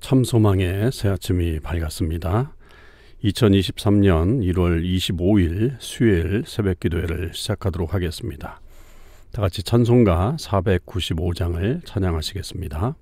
참소망의 새 아침이 밝았습니다. 2023년 1월 25일 수요일 새벽 기도회를 시작하도록 하겠습니다. 다 같이 찬송가 495장을 찬양하시겠습니다.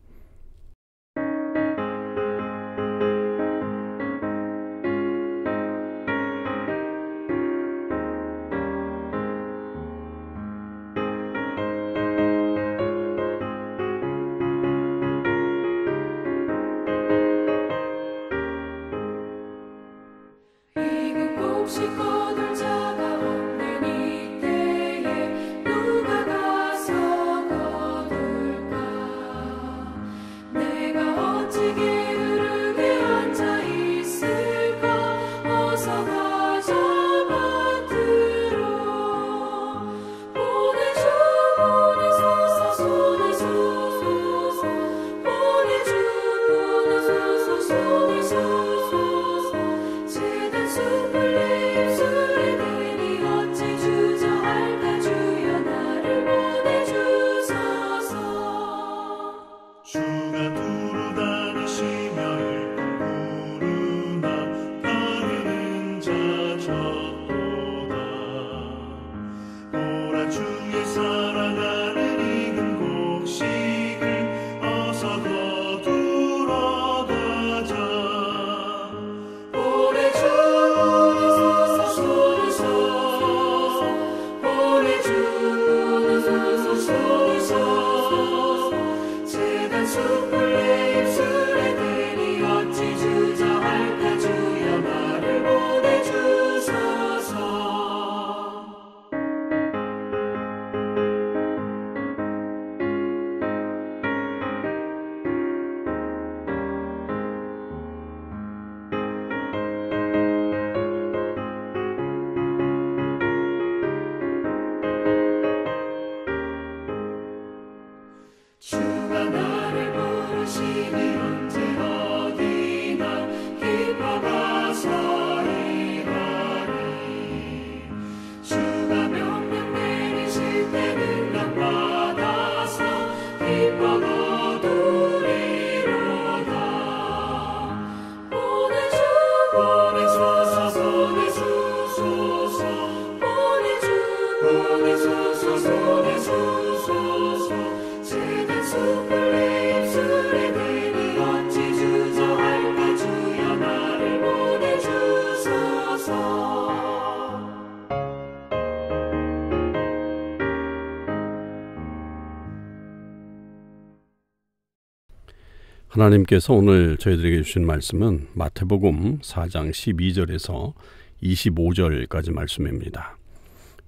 하나님께서 오늘 저희들에게 주신 말씀은 마태복음 4장 12절에서 25절까지 말씀입니다.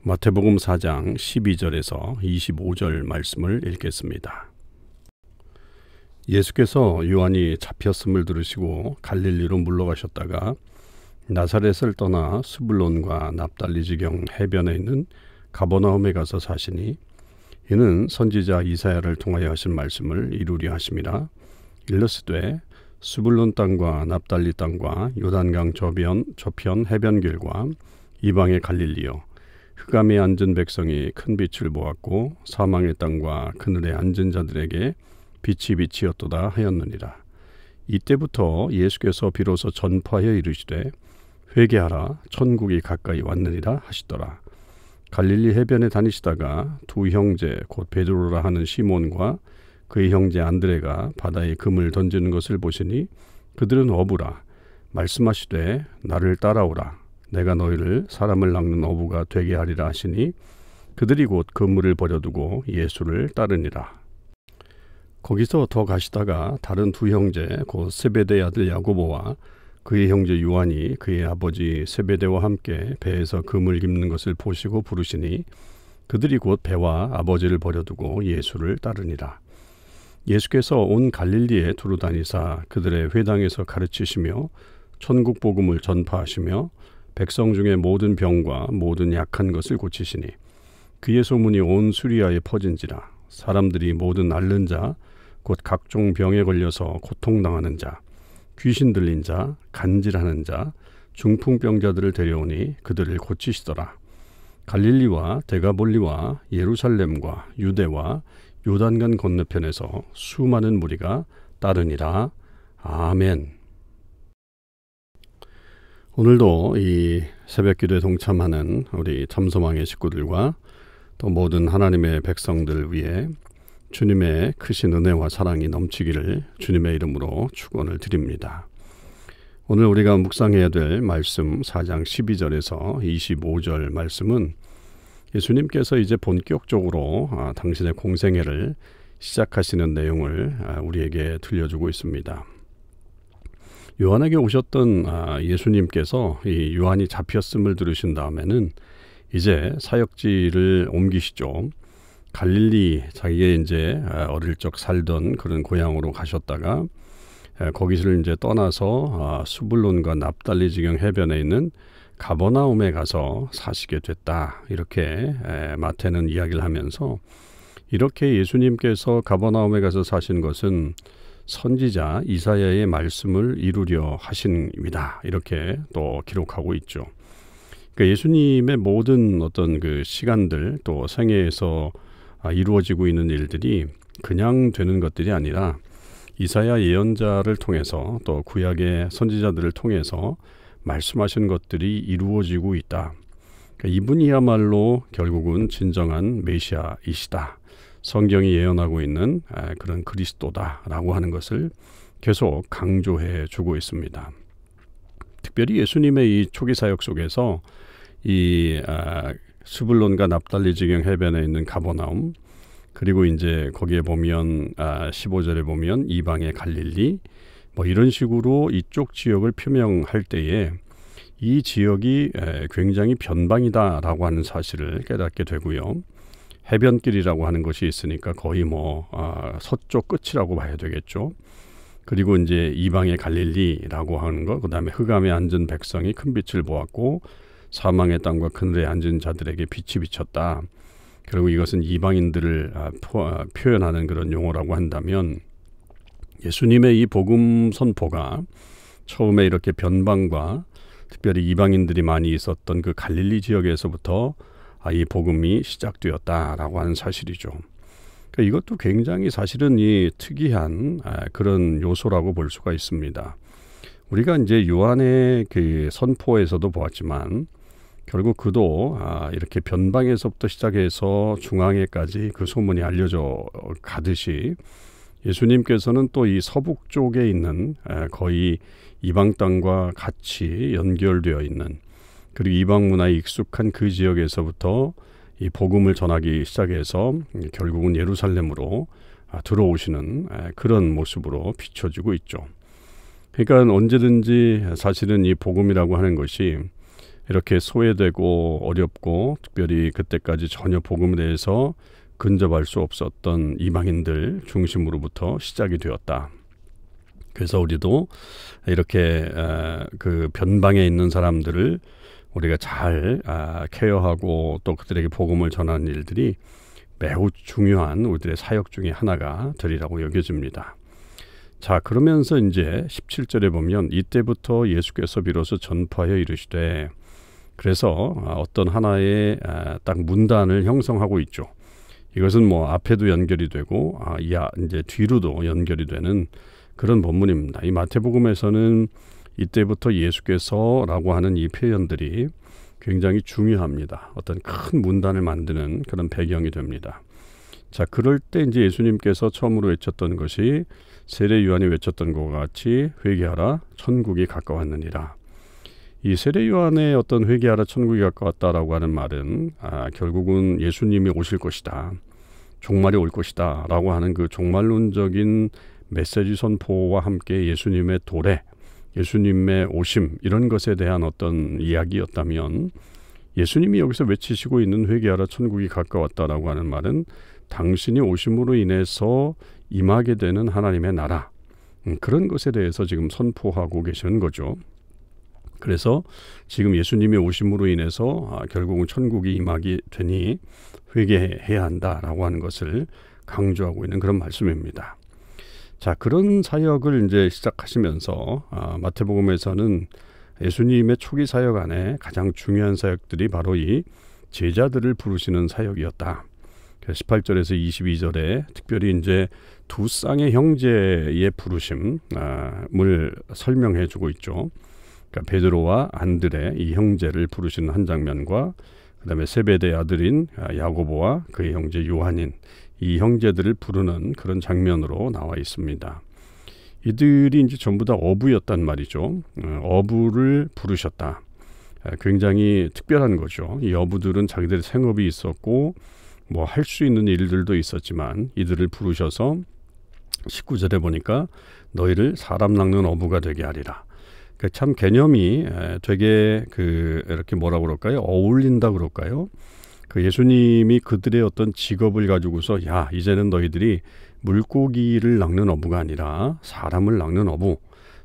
마태복음 4장 12절에서 25절 말씀을 읽겠습니다. 예수께서 요한이 잡혔음을 들으시고 갈릴리로 물러가셨다가 나사렛을 떠나 스불론과 납달리 지경 해변에 있는 가버나움에 가서 사시니 이는 선지자 이사야를 통하여 하신 말씀을 이루려 하심이라. 일러스되 스불론 땅과 납달리 땅과 요단강 저편 해변길과 이방의 갈릴리여, 흑암에 앉은 백성이 큰 빛을 보았고 사망의 땅과 그늘에 앉은 자들에게 빛이 빛이었도다 하였느니라. 이때부터 예수께서 비로소 전파하여 이르시되 회개하라, 천국이 가까이 왔느니라 하시더라. 갈릴리 해변에 다니시다가 두 형제 곧 베드로라 하는 시몬과 그의 형제 안드레가 바다에 금을 던지는 것을 보시니 그들은 어부라. 말씀하시되 나를 따라오라. 내가 너희를 사람을 낚는 어부가 되게 하리라 하시니 그들이 곧 그물을 버려두고 예수를 따르니라. 거기서 더 가시다가 다른 두 형제 곧 세베대의 아들 야고보와 그의 형제 요한이 그의 아버지 세베대와 함께 배에서 금을 깁는 것을 보시고 부르시니 그들이 곧 배와 아버지를 버려두고 예수를 따르니라. 예수께서 온 갈릴리에 두루 다니사 그들의 회당에서 가르치시며 천국 복음을 전파하시며 백성 중에 모든 병과 모든 약한 것을 고치시니 그의 소문이 온 수리아에 퍼진지라. 사람들이 모든 앓는 자 곧 각종 병에 걸려서 고통당하는 자, 귀신 들린 자, 간질하는 자, 중풍병자들을 데려오니 그들을 고치시더라. 갈릴리와 데가볼리와 예루살렘과 유대와 요단강 건너편에서 수많은 무리가 따르니라. 아멘. 오늘도 이 새벽기도에 동참하는 우리 잠소망의 식구들과 또 모든 하나님의 백성들 위해 주님의 크신 은혜와 사랑이 넘치기를 주님의 이름으로 축원을 드립니다. 오늘 우리가 묵상해야 될 말씀 4장 12절에서 25절 말씀은 예수님께서 이제 본격적으로 당신의 공생애를 시작하시는 내용을 우리에게 들려주고 있습니다. 요한에게 오셨던 예수님께서 이 요한이 잡혔음을 들으신 다음에는 이제 사역지를 옮기시죠. 갈릴리 자기의 이제 어릴 적 살던 그런 고향으로 가셨다가 거기를 이제 떠나서 수불론과 납달리 지경 해변에 있는 가버나움에 가서 사시게 됐다. 이렇게 마태는 이야기를 하면서 이렇게 예수님께서 가버나움에 가서 사신 것은 선지자 이사야의 말씀을 이루려 하신입니다. 이렇게 또 기록하고 있죠. 그러니까 예수님의 모든 어떤 그 시간들 또 생애에서 이루어지고 있는 일들이 그냥 되는 것들이 아니라 이사야 예언자를 통해서 또 구약의 선지자들을 통해서 말씀하신 것들이 이루어지고 있다. 그러니까 이분이야말로 결국은 진정한 메시아이시다. 성경이 예언하고 있는 그런 그리스도다라고 하는 것을 계속 강조해 주고 있습니다. 특별히 예수님의 이 초기 사역 속에서 이 스불론과 납달리 지경 해변에 있는 가버나움, 그리고 이제 거기에 보면 15절에 보면 이방의 갈릴리, 뭐 이런 식으로 이쪽 지역을 표명할 때에 이 지역이 굉장히 변방이다라고 하는 사실을 깨닫게 되고요. 해변길이라고 하는 것이 있으니까 거의 뭐 서쪽 끝이라고 봐야 되겠죠. 그리고 이제 이방의 갈릴리라고 하는 것, 그 다음에 흑암에 앉은 백성이 큰 빛을 보았고 사망의 땅과 그늘에 앉은 자들에게 빛이 비쳤다. 그리고 이것은 이방인들을 표현하는 그런 용어라고 한다면 예수님의 이 복음 선포가 처음에 이렇게 변방과 특별히 이방인들이 많이 있었던 그 갈릴리 지역에서부터 이 복음이 시작되었다라고 하는 사실이죠. 그러니까 이것도 굉장히 사실은 이 특이한 그런 요소라고 볼 수가 있습니다. 우리가 이제 요한의 그 선포에서도 보았지만 결국 그도 이렇게 변방에서부터 시작해서 중앙에까지 그 소문이 알려져 가듯이 예수님께서는 또 이 서북 쪽에 있는 거의 이방 땅과 같이 연결되어 있는 그리고 이방 문화에 익숙한 그 지역에서부터 이 복음을 전하기 시작해서 결국은 예루살렘으로 들어오시는 그런 모습으로 비춰지고 있죠. 그러니까 언제든지 사실은 이 복음이라고 하는 것이 이렇게 소외되고 어렵고 특별히 그때까지 전혀 복음에 대해서 근접할 수 없었던 이방인들 중심으로부터 시작이 되었다. 그래서 우리도 이렇게 그 변방에 있는 사람들을 우리가 잘 케어하고 또 그들에게 복음을 전하는 일들이 매우 중요한 우리들의 사역 중에 하나가 되리라고 여겨집니다. 자, 그러면서 이제 17절에 보면 이때부터 예수께서 비로소 전파하여 이르시되, 그래서 어떤 하나의 딱 문단을 형성하고 있죠. 이것은 뭐 앞에도 연결이 되고 이제 뒤로도 연결이 되는 그런 본문입니다. 이 마태복음에서는 이때부터 예수께서라고 하는 이 표현들이 굉장히 중요합니다. 어떤 큰 문단을 만드는 그런 배경이 됩니다. 자, 그럴 때 이제 예수님께서 처음으로 외쳤던 것이 세례 요한이 외쳤던 것과 같이 회개하라 천국이 가까웠느니라. 이 세례 요한의 어떤 회개하라 천국이 가까웠다라고 하는 말은 결국은 예수님이 오실 것이다. 종말이 올 것이다 라고 하는 그 종말론적인 메시지 선포와 함께 예수님의 도래, 예수님의 오심 이런 것에 대한 어떤 이야기였다면 예수님이 여기서 외치시고 있는 회개하라 천국이 가까웠다라고 하는 말은 당신이 오심으로 인해서 임하게 되는 하나님의 나라, 그런 것에 대해서 지금 선포하고 계시는 거죠. 그래서 지금 예수님이 오심으로 인해서 결국은 천국이 임하게 되니 회개해야 한다라고 하는 것을 강조하고 있는 그런 말씀입니다. 자, 그런 사역을 이제 시작하시면서 마태복음에서는 예수님의 초기 사역 안에 가장 중요한 사역들이 바로 이 제자들을 부르시는 사역이었다. 18절에서 22절에 특별히 이제 두 쌍의 형제의 부르심을 설명해 주고 있죠. 그러니까 베드로와 안드레 이 형제를 부르시는 한 장면과 그다음에 세베대의 아들인 야고보와 그의 형제 요한인 이 형제들을 부르는 그런 장면으로 나와 있습니다. 이들이 이제 전부 다 어부였단 말이죠. 어부를 부르셨다. 굉장히 특별한 거죠. 이 어부들은 자기들의 생업이 있었고 뭐 할 수 있는 일들도 있었지만 이들을 부르셔서 19절에 보니까 너희를 사람 낚는 어부가 되게 하리라. 참 개념이 되게 이렇게 뭐라 그럴까요? 어울린다 그럴까요? 예수님이 그들의 어떤 직업을 가지고서 야 이제는 너희들이 물고기를 낚는 어부가 아니라 사람을 낚는 어부,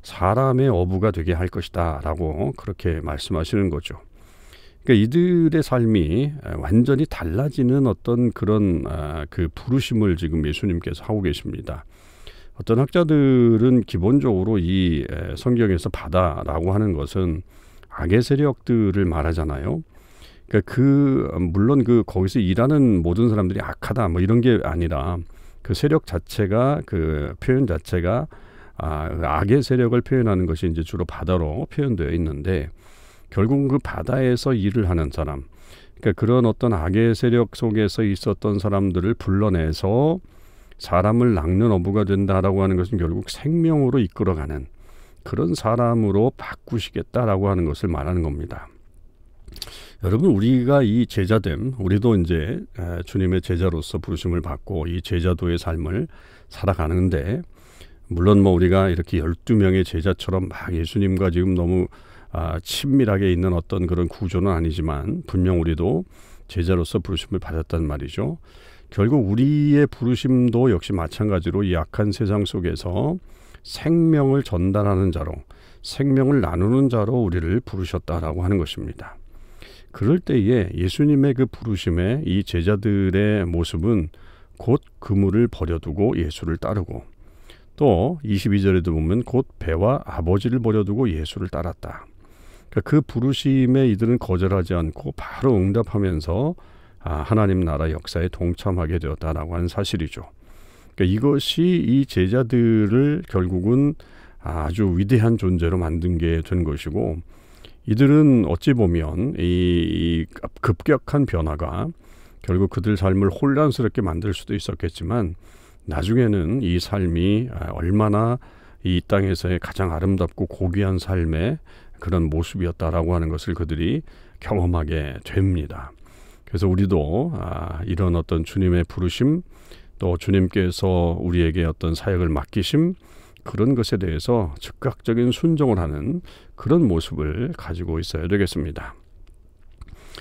사람의 어부가 되게 할 것이다 라고 그렇게 말씀하시는 거죠. 그러니까 이들의 삶이 완전히 달라지는 어떤 그런 그 부르심을 지금 예수님께서 하고 계십니다. 어떤 학자들은 기본적으로 이 성경에서 바다라고 하는 것은 악의 세력들을 말하잖아요. 그러니까 물론 거기서 일하는 모든 사람들이 악하다 뭐 이런 게 아니라 그 세력 자체가 그 표현 자체가 악의 세력을 표현하는 것이 이제 주로 바다로 표현되어 있는데 결국은 그 바다에서 일을 하는 사람, 그러니까 그런 어떤 악의 세력 속에서 있었던 사람들을 불러내서 사람을 낚는 어부가 된다라고 하는 것은 결국 생명으로 이끌어가는 그런 사람으로 바꾸시겠다라고 하는 것을 말하는 겁니다. 여러분 우리가 이 제자됨, 우리도 이제 주님의 제자로서 부르심을 받고 이 제자도의 삶을 살아가는데 물론 뭐 우리가 이렇게 12명의 제자처럼 막 예수님과 지금 너무 친밀하게 있는 어떤 그런 구조는 아니지만 분명 우리도 제자로서 부르심을 받았단 말이죠. 결국 우리의 부르심도 역시 마찬가지로 이 악한 세상 속에서 생명을 전달하는 자로, 생명을 나누는 자로 우리를 부르셨다라고 하는 것입니다. 그럴 때에 예수님의 그 부르심에 이 제자들의 모습은 곧 그물을 버려두고 예수를 따르고 또 22절에도 보면 곧 배와 아버지를 버려두고 예수를 따랐다. 그러니까 그 부르심에 이들은 거절하지 않고 바로 응답하면서 하나님 나라 역사에 동참하게 되었다라고 하는 사실이죠. 그러니까 이것이 이 제자들을 결국은 아주 위대한 존재로 만든 게 된 것이고 이들은 어찌 보면 이 급격한 변화가 결국 그들 삶을 혼란스럽게 만들 수도 있었겠지만 나중에는 이 삶이 얼마나 이 땅에서의 가장 아름답고 고귀한 삶의 그런 모습이었다라고 하는 것을 그들이 경험하게 됩니다. 그래서 우리도 이런 어떤 주님의 부르심 또 주님께서 우리에게 어떤 사역을 맡기심 그런 것에 대해서 즉각적인 순종을 하는 그런 모습을 가지고 있어야 되겠습니다.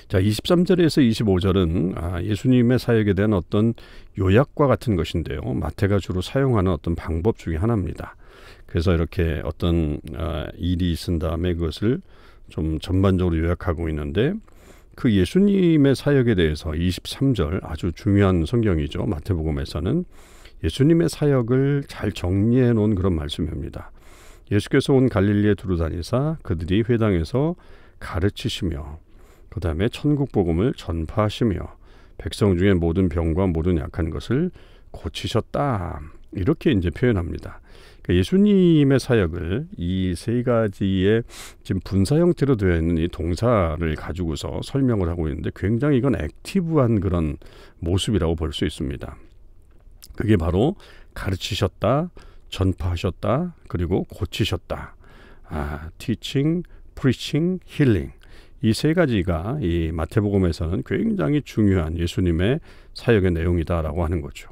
자, 23절에서 25절은 예수님의 사역에 대한 어떤 요약과 같은 것인데요. 마태가 주로 사용하는 어떤 방법 중에 하나입니다. 그래서 이렇게 어떤 일이 있은 다음에 그것을 좀 전반적으로 요약하고 있는데 그 예수님의 사역에 대해서 23절 아주 중요한 성경이죠. 마태복음에서는 예수님의 사역을 잘 정리해 놓은 그런 말씀입니다. 예수께서 온 갈릴리에 두루 다니사 그들이 회당에서 가르치시며 그 다음에 천국 복음을 전파하시며 백성 중에 모든 병과 모든 약한 것을 고치셨다. 이렇게 이제 표현합니다. 그러니까 예수님의 사역을 이 세 가지의 지금 분사 형태로 되어 있는 이 동사를 가지고서 설명을 하고 있는데 굉장히 이건 액티브한 그런 모습이라고 볼 수 있습니다. 그게 바로 가르치셨다, 전파하셨다, 그리고 고치셨다. teaching, preaching, healing. 이 세 가지가 이 마태복음에서는 굉장히 중요한 예수님의 사역의 내용이다라고 하는 거죠.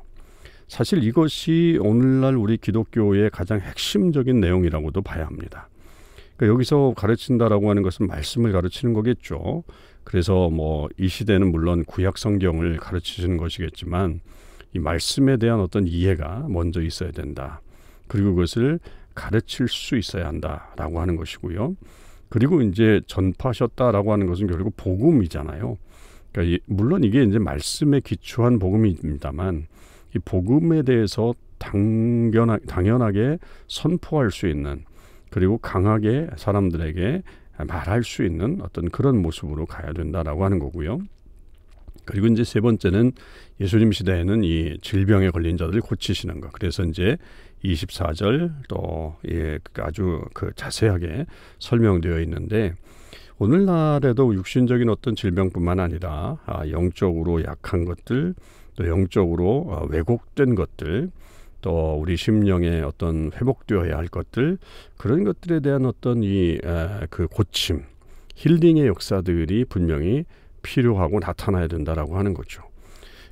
사실 이것이 오늘날 우리 기독교의 가장 핵심적인 내용이라고도 봐야 합니다. 그러니까 여기서 가르친다라고 하는 것은 말씀을 가르치는 거겠죠. 그래서 뭐 이 시대는 물론 구약 성경을 가르치시는 것이겠지만 이 말씀에 대한 어떤 이해가 먼저 있어야 된다. 그리고 그것을 가르칠 수 있어야 한다라고 하는 것이고요. 그리고 이제 전파하셨다라고 하는 것은 결국 복음이잖아요. 그러니까 물론 이게 이제 말씀에 기초한 복음입니다만 이 복음에 대해서 당연하게 선포할 수 있는 그리고 강하게 사람들에게 말할 수 있는 어떤 그런 모습으로 가야 된다라고 하는 거고요. 그리고 이제 세 번째는 예수님 시대에는 이 질병에 걸린 자들을 고치시는 것. 그래서 이제 24절 또 아주 자세하게 설명되어 있는데, 오늘날에도 육신적인 어떤 질병뿐만 아니라 영적으로 약한 것들, 또 영적으로 왜곡된 것들, 또 우리 심령의 어떤 회복되어야 할 것들, 그런 것들에 대한 어떤 그 고침, 힐링의 역사들이 분명히 필요하고 나타나야 된다라고 하는 거죠.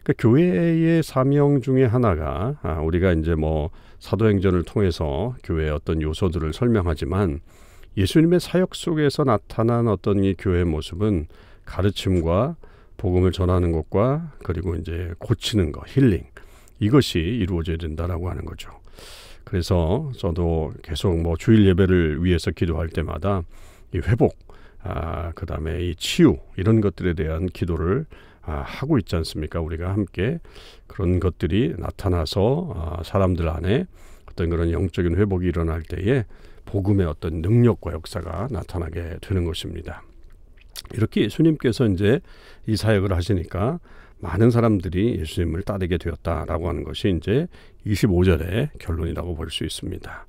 그러니까 교회의 사명 중에 하나가 우리가 이제 뭐 사도행전을 통해서 교회의 어떤 요소들을 설명하지만, 예수님의 사역 속에서 나타난 어떤 이 교회의 모습은 가르침과 복음을 전하는 것과 그리고 이제 고치는 것, 힐링, 이것이 이루어져야 된다라고 하는 거죠. 그래서 저도 계속 뭐 주일 예배를 위해서 기도할 때마다 이 회복, 그다음에 이 치유, 이런 것들에 대한 기도를 하고 있지 않습니까? 우리가 함께 그런 것들이 나타나서 사람들 안에 어떤 그런 영적인 회복이 일어날 때에 복음의 어떤 능력과 역사가 나타나게 되는 것입니다. 이렇게 예수님께서 이제 이 사역을 하시니까 많은 사람들이 예수님을 따르게 되었다라고 하는 것이 이제 25절의 결론이라고 볼 수 있습니다.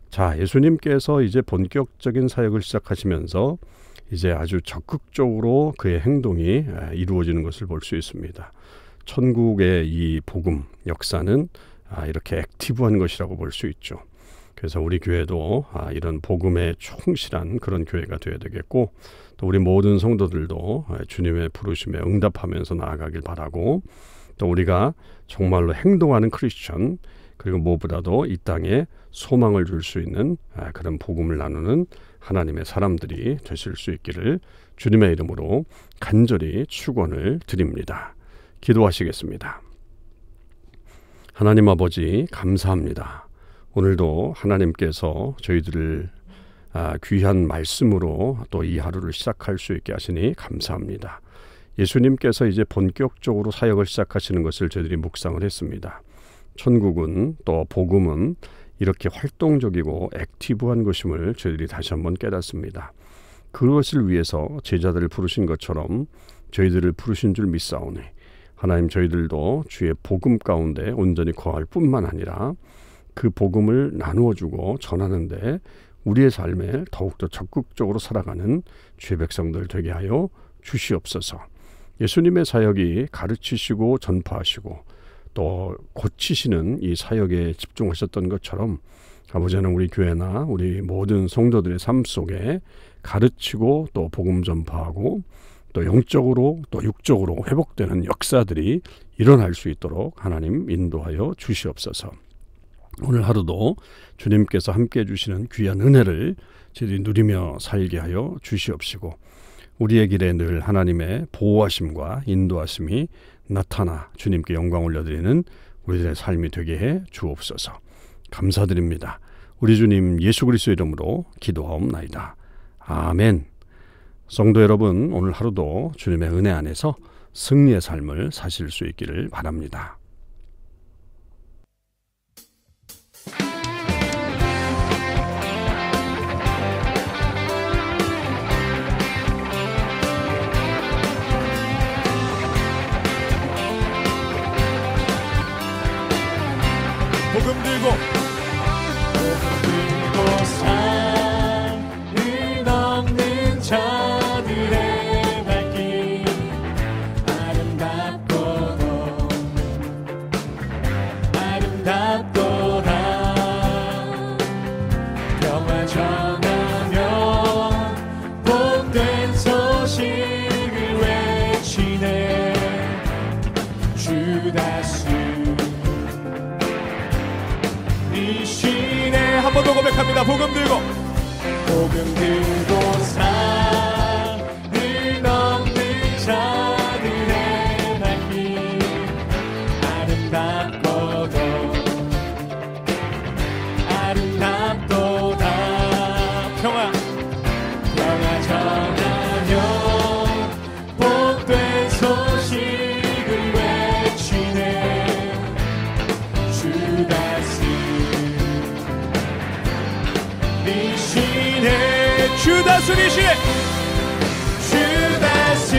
자, 예수님께서 이제 본격적인 사역을 시작하시면서 이제 아주 적극적으로 그의 행동이 이루어지는 것을 볼 수 있습니다. 천국의 이 복음 역사는 이렇게 액티브한 것이라고 볼 수 있죠. 그래서 우리 교회도 이런 복음에 충실한 그런 교회가 되어야 되겠고, 또 우리 모든 성도들도 주님의 부르심에 응답하면서 나아가길 바라고, 또 우리가 정말로 행동하는 크리스천, 그리고 무엇보다도 이 땅에 소망을 줄 수 있는 그런 복음을 나누는 하나님의 사람들이 되실 수 있기를 주님의 이름으로 간절히 축원을 드립니다. 기도하시겠습니다. 하나님 아버지, 감사합니다. 오늘도 하나님께서 저희들을 귀한 말씀으로 또 이 하루를 시작할 수 있게 하시니 감사합니다. 예수님께서 이제 본격적으로 사역을 시작하시는 것을 저희들이 묵상을 했습니다. 천국은, 또 복음은 이렇게 활동적이고 액티브한 것임을 저희들이 다시 한번 깨닫습니다. 그것을 위해서 제자들을 부르신 것처럼 저희들을 부르신 줄 믿사오니, 하나님, 저희들도 주의 복음 가운데 온전히 거할 뿐만 아니라 그 복음을 나누어주고 전하는데 우리의 삶에 더욱더 적극적으로 살아가는 주의 백성들 되게 하여 주시옵소서. 예수님의 사역이 가르치시고 전파하시고 또 고치시는 이 사역에 집중하셨던 것처럼, 아버지 하나님, 우리 교회나 우리 모든 성도들의 삶 속에 가르치고 또 복음 전파하고 또 영적으로 또 육적으로 회복되는 역사들이 일어날 수 있도록 하나님 인도하여 주시옵소서. 오늘 하루도 주님께서 함께해 주시는 귀한 은혜를 저희들이 누리며 살게 하여 주시옵시고, 우리의 길에 늘 하나님의 보호하심과 인도하심이 나타나 주님께 영광 올려드리는 우리들의 삶이 되게 해 주옵소서. 감사드립니다. 우리 주님 예수 그리스도 이름으로 기도하옵나이다. 아멘. 성도 여러분, 오늘 하루도 주님의 은혜 안에서 승리의 삶을 사실 수 있기를 바랍니다. 복음 들고 산을 넘는 자들의 발길 아름답도다 평화 전하며 복된 소식을 외치네 주 다스 이시네. 한 번 더 고백합니다. 복음 들고 산을 넘는 자들의 발길 아름답도다 평화 전하며 복된 소식을 외치네 주 다스 이시네. 주 다스리시네. 주 다스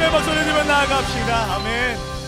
박수 올려주며 나아갑시다. 아멘.